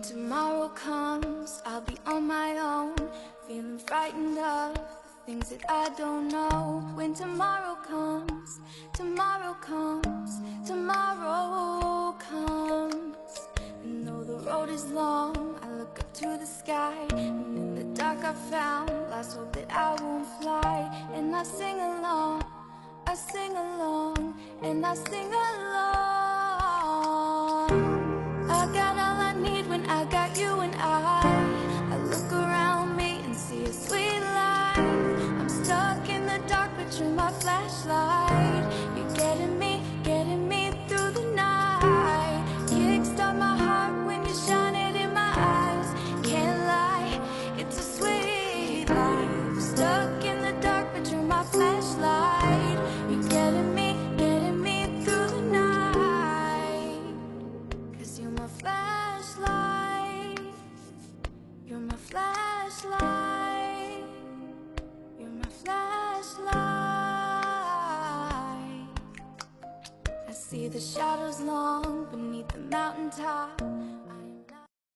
tomorrow comes, I'll be on my own, feeling frightened of the things that I don't know. When tomorrow comes, tomorrow comes, tomorrow comes. And though the road is long, I look up to the sky, and in the dark I found lost hope that I won't fly. And I sing along, I sing along, and I sing along. I got all I need when I got you and I look around me and see a sweet life. I'm stuck in the dark, but you're my flashlight. You're getting me through the night. Kickstart my heart when you shine it in my eyes. Can't lie, it's a sweet life. Stuck in the dark, but you're my flashlight. You're getting me through the night. 'Cause you're my flashlight. You're my flashlight. You're my flashlight. I see the shadows long beneath the mountaintop.